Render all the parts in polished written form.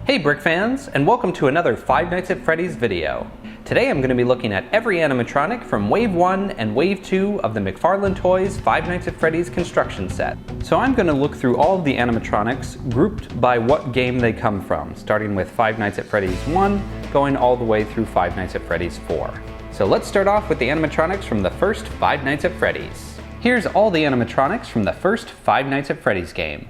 Hey Brick fans, and welcome to another Five Nights at Freddy's video. Today I'm going to be looking at every animatronic from Wave 1 and Wave 2 of the McFarlane Toys Five Nights at Freddy's construction set. So I'm going to look through all of the animatronics grouped by what game they come from, starting with Five Nights at Freddy's 1, going all the way through Five Nights at Freddy's 4. So let's start off with the animatronics from the first Five Nights at Freddy's. Here's all the animatronics from the first Five Nights at Freddy's game.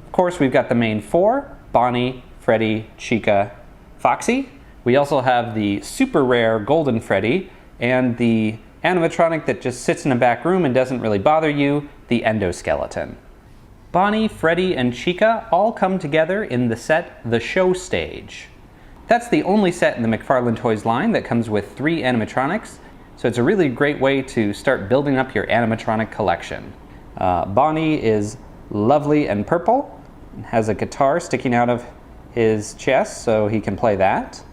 Of course, we've got the main four: Bonnie, Freddy, Chica, Foxy. We also have the super rare Golden Freddy and the animatronic that just sits in a back room and doesn't really bother you, the Endoskeleton. Bonnie, Freddy, and Chica all come together in the set The Show Stage. That's the only set in the McFarlane Toys line that comes with 3 animatronics, so it's a really great way to start building up your animatronic collection. Bonnie is lovely and purple, and has a guitar sticking out of his chest so he can play that.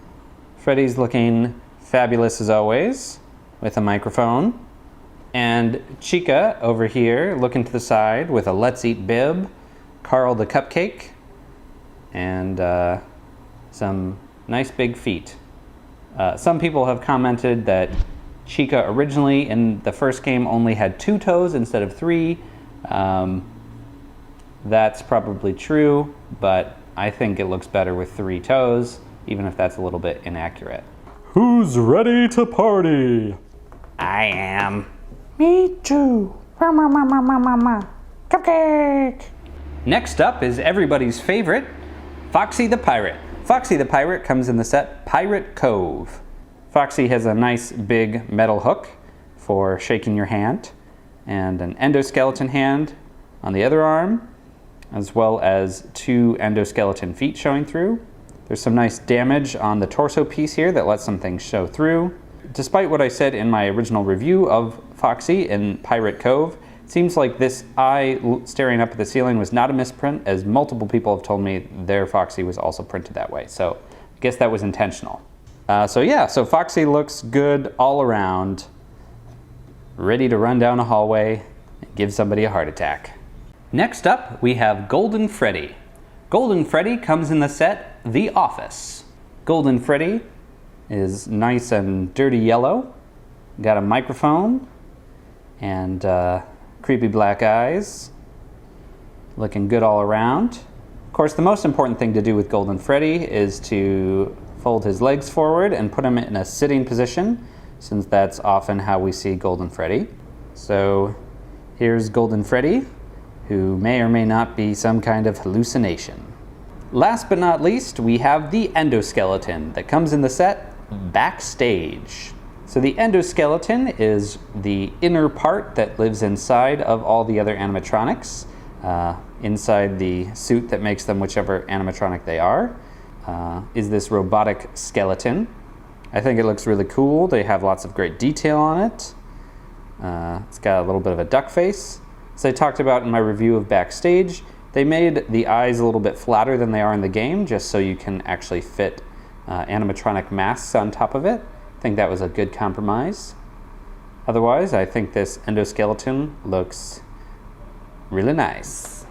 Freddy's looking fabulous as always with a microphone. And Chica over here looking to the side with a Let's Eat bib, Carl the cupcake, and some nice big feet. Some people have commented that Chica originally in the first game only had 2 toes instead of 3. That's probably true, but I think it looks better with 3 toes, even if that's a little bit inaccurate. Who's ready to party? I am. Me too. Cupcake! Next up is everybody's favorite, Foxy the Pirate. Foxy the Pirate comes in the set Pirate Cove. Foxy has a nice big metal hook for shaking your hand, and an endoskeleton hand on the other arm, as well as 2 endoskeleton feet showing through. There's some nice damage on the torso piece here that lets some things show through. Despite what I said in my original review of Foxy in Pirate Cove, it seems like this eye staring up at the ceiling was not a misprint, as multiple people have told me their Foxy was also printed that way. So I guess that was intentional. So Foxy looks good all around, ready to run down a hallway and give somebody a heart attack. Next up, we have Golden Freddy. Golden Freddy comes in the set The Office. Golden Freddy is nice and dirty yellow, got a microphone, and creepy black eyes, looking good all around. Of course, the most important thing to do with Golden Freddy is to fold his legs forward and put him in a sitting position, since that's often how we see Golden Freddy. So here's Golden Freddy, who may or may not be some kind of hallucination. Last but not least, we have the Endoskeleton that comes in the set Backstage. So the Endoskeleton is the inner part that lives inside of all the other animatronics, inside the suit that makes them whichever animatronic they are, is this robotic skeleton. I think it looks really cool. They have lots of great detail on it. It's got a little bit of a duck face. As I talked about in my review of Backstage, they made the eyes a little bit flatter than they are in the game, just so you can actually fit animatronic masks on top of it. I think that was a good compromise. Otherwise, I think this endoskeleton looks really nice.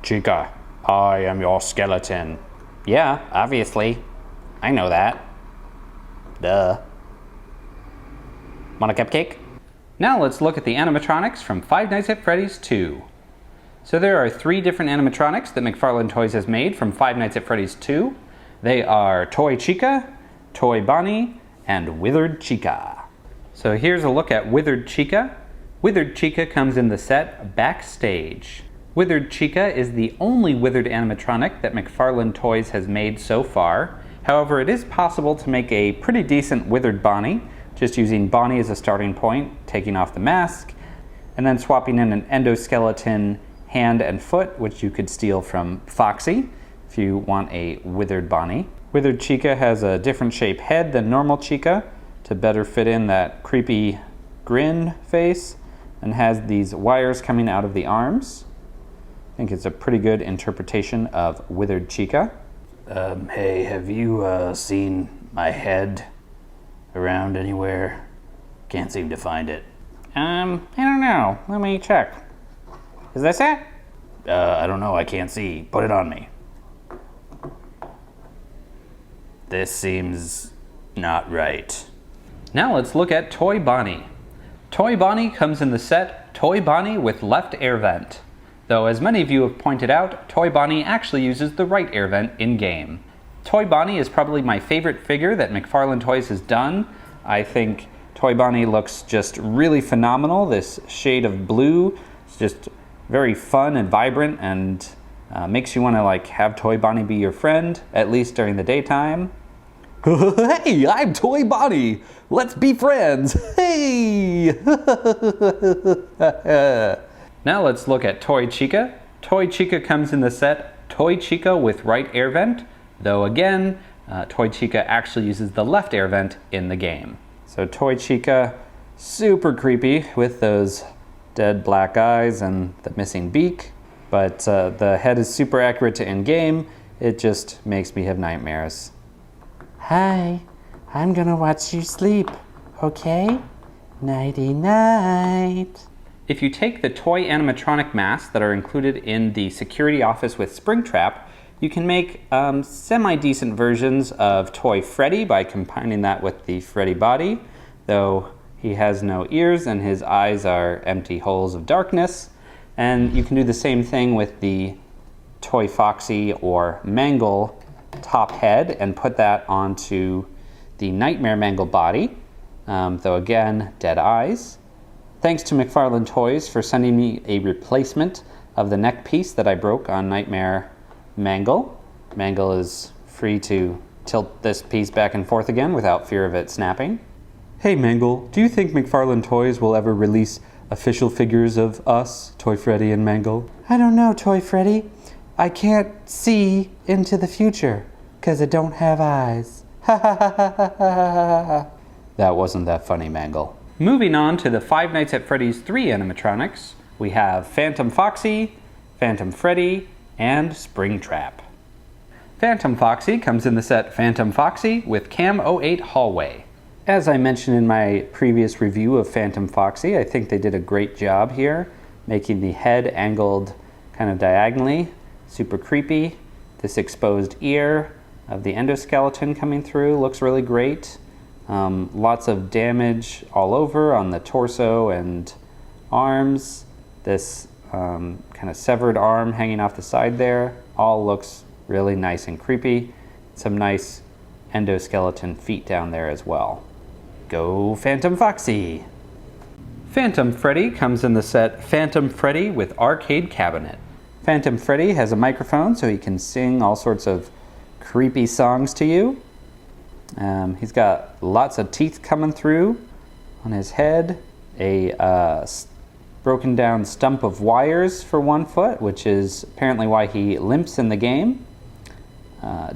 Chica, I am your skeleton. Yeah, obviously. I know that. Duh. Want a cupcake? Now let's look at the animatronics from Five Nights at Freddy's 2. So there are 3 different animatronics that McFarlane Toys has made from Five Nights at Freddy's 2. They are Toy Chica, Toy Bonnie, and Withered Chica. So here's a look at Withered Chica. Withered Chica comes in the set Backstage. Withered Chica is the only withered animatronic that McFarlane Toys has made so far. However, it is possible to make a pretty decent Withered Bonnie, just using Bonnie as a starting point, taking off the mask, and then swapping in an endoskeleton hand and foot, which you could steal from Foxy if you want a withered Bonnie. Withered Chica has a different shaped head than normal Chica to better fit in that creepy grin face, and has these wires coming out of the arms. I think it's a pretty good interpretation of Withered Chica. Hey, have you seen my head around anywhere? Can't seem to find it. I don't know. Let me check. Is this it? I don't know. I can't see. Put it on me. This seems not right. Now let's look at Toy Bonnie. Toy Bonnie comes in the set Toy Bonnie with left air vent. Though as many of you have pointed out, Toy Bonnie actually uses the right air vent in-game. Toy Bonnie is probably my favorite figure that McFarlane Toys has done. I think Toy Bonnie looks just really phenomenal. This shade of blue is just very fun and vibrant and makes you want to like have Toy Bonnie be your friend, at least during the daytime. Hey, I'm Toy Bonnie. Let's be friends. Hey! Now let's look at Toy Chica. Toy Chica comes in the set Toy Chica with right air vent, though again, Toy Chica actually uses the left air vent in the game. So Toy Chica, super creepy with those dead black eyes and the missing beak, but the head is super accurate to in-game. It just makes me have nightmares. Hi, I'm gonna watch you sleep, okay? Nighty night. If you take the toy animatronic masks that are included in the security office with Springtrap, you can make semi-decent versions of Toy Freddy by combining that with the Freddy body, though he has no ears and his eyes are empty holes of darkness. And you can do the same thing with the Toy Foxy or Mangle top head and put that onto the Nightmare Mangle body, though again, dead eyes. Thanks to McFarlane Toys for sending me a replacement of the neck piece that I broke on Nightmare Mangle. Mangle is free to tilt this piece back and forth again without fear of it snapping. Hey Mangle, do you think McFarlane Toys will ever release official figures of us, Toy Freddy and Mangle? I don't know, Toy Freddy. I can't see into the future, 'cause I don't have eyes. Ha ha ha ha ha ha ha. That wasn't that funny, Mangle. Moving on to the Five Nights at Freddy's 3 animatronics, we have Phantom Foxy, Phantom Freddy, and Springtrap. Phantom Foxy comes in the set Phantom Foxy with Cam 08 Hallway. As I mentioned in my previous review of Phantom Foxy, I think they did a great job here, making the head angled kind of diagonally, super creepy. This exposed ear of the endoskeleton coming through looks really great. Lots of damage all over on the torso and arms. This kind of severed arm hanging off the side there all looks really nice and creepy. Some nice endoskeleton feet down there as well. Go Phantom Foxy! Phantom Freddy comes in the set Phantom Freddy with Arcade Cabinet. Phantom Freddy has a microphone so he can sing all sorts of creepy songs to you. He's got lots of teeth coming through on his head, a broken down stump of wires for one foot, which is apparently why he limps in the game.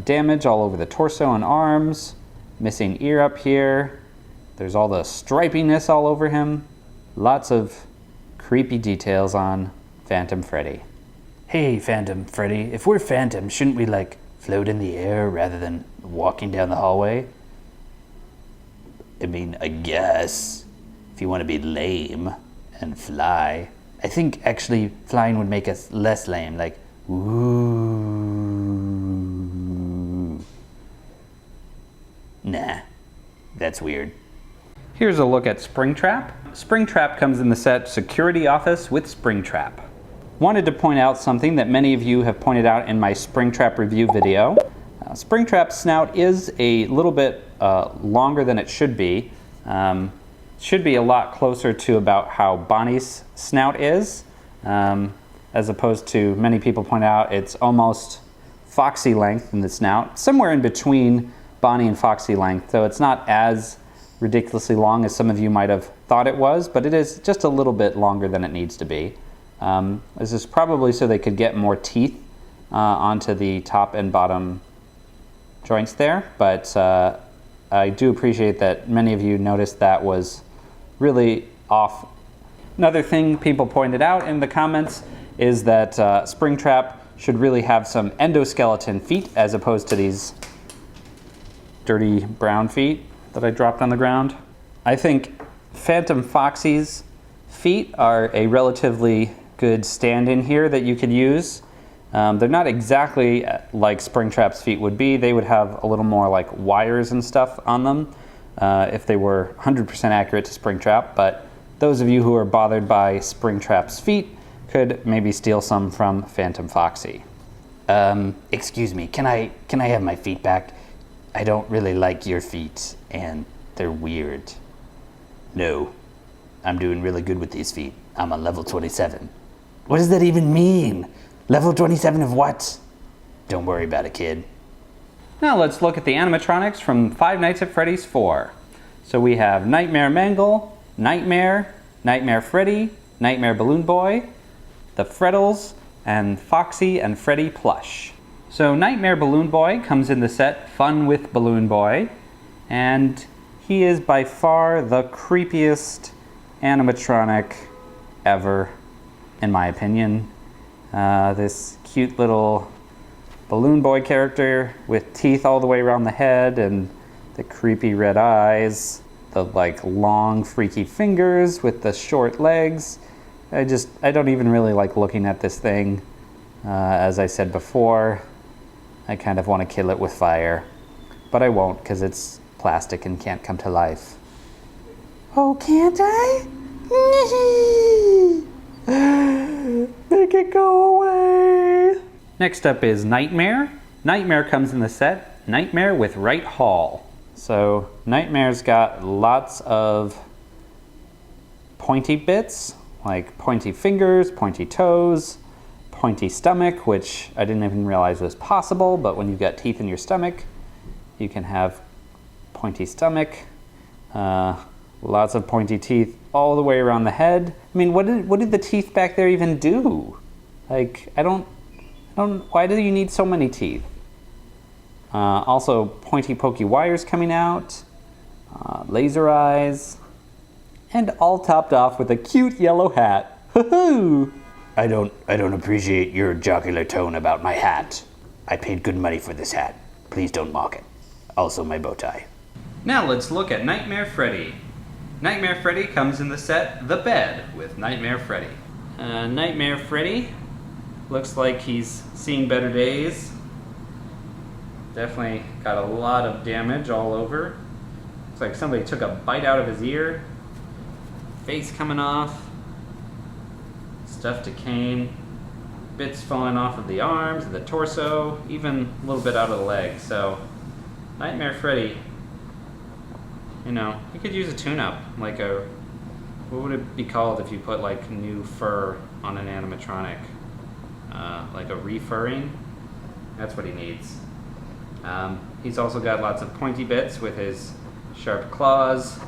Damage all over the torso and arms, missing ear up here. There's all the stripiness all over him. Lots of creepy details on Phantom Freddy. Hey, Phantom Freddy, if we're Phantom, shouldn't we like float in the air rather than walking down the hallway? I mean, I guess, if you want to be lame and fly. I think actually flying would make us less lame, like, ooh. Nah, that's weird. Here's a look at Springtrap. Springtrap comes in the set Security Office with Springtrap. Wanted to point out something that many of you have pointed out in my Springtrap review video. Springtrap's snout is a little bit longer than it should be. Should be a lot closer to about how Bonnie's snout is, as opposed to many people point out it's almost Foxy length in the snout, somewhere in between Bonnie and Foxy length, so it's not as ridiculously long as some of you might have thought it was, but it is just a little bit longer than it needs to be. This is probably so they could get more teeth onto the top and bottom joints there, but I do appreciate that many of you noticed that was really off. Another thing people pointed out in the comments is that Springtrap should really have some endoskeleton feet as opposed to these dirty brown feet that I dropped on the ground. I think Phantom Foxy's feet are a relatively good stand-in here that you could use. They're not exactly like Springtrap's feet would be. They would have a little more like wires and stuff on them if they were 100% accurate to Springtrap, but those of you who are bothered by Springtrap's feet could maybe steal some from Phantom Foxy. Excuse me, can I have my feet back? I don't really like your feet, and they're weird. No, I'm doing really good with these feet. I'm on level 27. What does that even mean? Level 27 of what? Don't worry about it, kid. Now let's look at the animatronics from Five Nights at Freddy's 4. So we have Nightmare Mangle, Nightmare, Nightmare Freddy, Nightmare Balloon Boy, the Freddles, and Foxy and Freddy plush. So Nightmare Balloon Boy comes in the set Fun with Balloon Boy, and he is by far the creepiest animatronic ever, in my opinion. This cute little Balloon Boy character with teeth all the way around the head and the creepy red eyes, the like long freaky fingers with the short legs. I don't even really like looking at this thing. As I said before, I kind of want to kill it with fire, but I won't because it's plastic and can't come to life. Oh, can't I? Make it go away. Next up is Nightmare. Nightmare comes in the set Nightmare with Right Hall. So Nightmare's got lots of pointy bits, like pointy fingers, pointy toes, pointy stomach, which I didn't even realize was possible, but when you've got teeth in your stomach, you can have pointy stomach. Lots of pointy teeth all the way around the head. I mean, what did the teeth back there even do? Like, I don't, why do you need so many teeth? Also, pointy pokey wires coming out, laser eyes, and all topped off with a cute yellow hat. Hoo-hoo! I don't appreciate your jocular tone about my hat. I paid good money for this hat. Please don't mock it. Also my bow tie. Now let's look at Nightmare Freddy. Nightmare Freddy comes in the set The Bed with Nightmare Freddy. Nightmare Freddy looks like he's seen better days. Definitely got a lot of damage all over. Looks like somebody took a bite out of his ear. Face coming off. Stuff decaying. Bits falling off of the arms, the torso, even a little bit out of the leg. So Nightmare Freddy, you know, you could use a tune-up, like a, what would it be called if you put like new fur on an animatronic? Like a refurring? That's what he needs. He's also got lots of pointy bits with his sharp claws,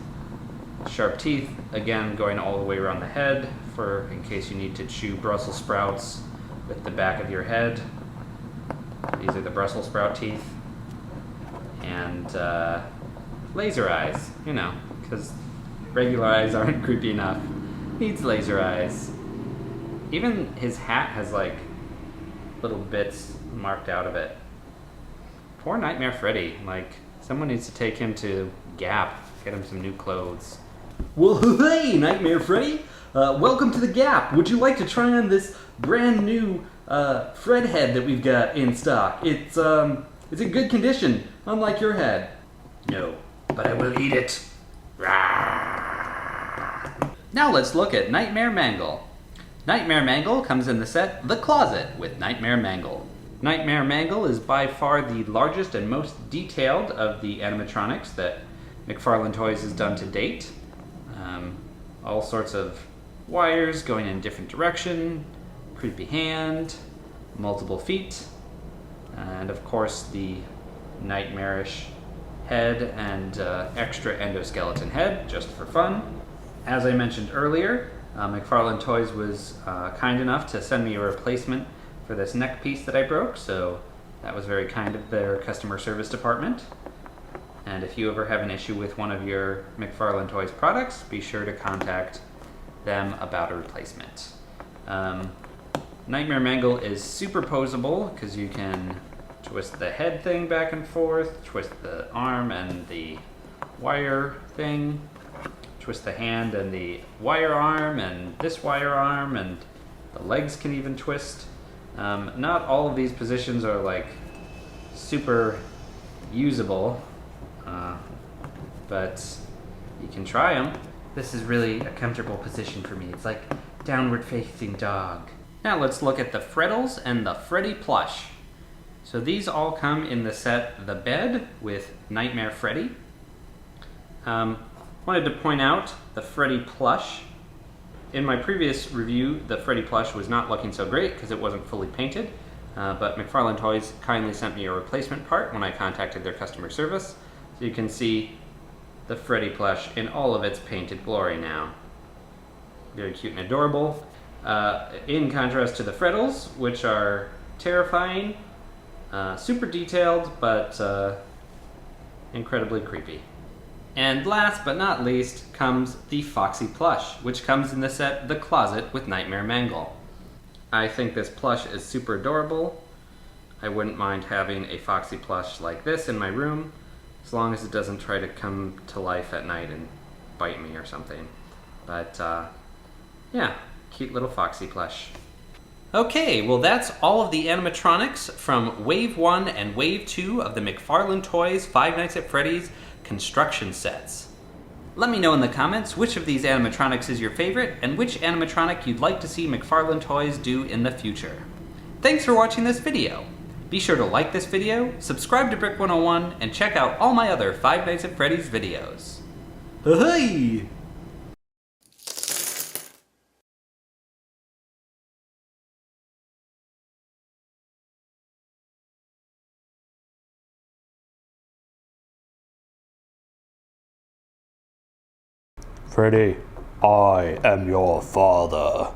sharp teeth, again going all the way around the head for in case you need to chew Brussels sprouts with the back of your head. These are the Brussels sprout teeth. And laser eyes, you know, because regular eyes aren't creepy enough. Needs laser eyes. Even his hat has like little bits marked out of it. Poor Nightmare Freddy. Like, someone needs to take him to Gap, get him some new clothes. Well, hey, Nightmare Freddy! Welcome to the Gap. Would you like to try on this brand new Fred head that we've got in stock? It's in good condition, unlike your head. No, but I will eat it. Now let's look at Nightmare Mangle. Nightmare Mangle comes in the set The Closet with Nightmare Mangle. Nightmare Mangle is by far the largest and most detailed of the animatronics that McFarlane Toys has done to date. All sorts of wires going in different direction, creepy hand, multiple feet, and of course the nightmarish head and extra endoskeleton head, just for fun. As I mentioned earlier, McFarlane Toys was kind enough to send me a replacement for this neck piece that I broke, so that was very kind of their customer service department. And if you ever have an issue with one of your McFarlane Toys products, be sure to contact them about a replacement. Nightmare Mangle is superposable because you can twist the head thing back and forth, twist the arm and the wire thing, twist the hand and the wire arm and this wire arm, and the legs can even twist. Not all of these positions are like super usable, but you can try them. This is really a comfortable position for me. It's like downward facing dog. Now let's look at the Freddles and the Freddy plush. So these all come in the set The Bed with Nightmare Freddy. Wanted to point out the Freddy plush. In my previous review, the Freddy plush was not looking so great because it wasn't fully painted, but McFarlane Toys kindly sent me a replacement part when I contacted their customer service. So you can see the Freddy plush in all of its painted glory now. Very cute and adorable. In contrast to the Freddles, which are terrifying, super detailed, but incredibly creepy. And last but not least comes the Foxy Plush, which comes in the set The Closet with Nightmare Mangle. I think this plush is super adorable. I wouldn't mind having a Foxy plush like this in my room, as long as it doesn't try to come to life at night and bite me or something. But yeah, cute little Foxy plush. Okay, well that's all of the animatronics from Wave 1 and Wave 2 of the McFarlane Toys Five Nights at Freddy's construction sets. Let me know in the comments which of these animatronics is your favorite and which animatronic you'd like to see McFarlane Toys do in the future. Thanks for watching this video. Be sure to like this video, subscribe to Brick 101, and check out all my other Five Nights at Freddy's videos. Hey! Freddy, I am your father.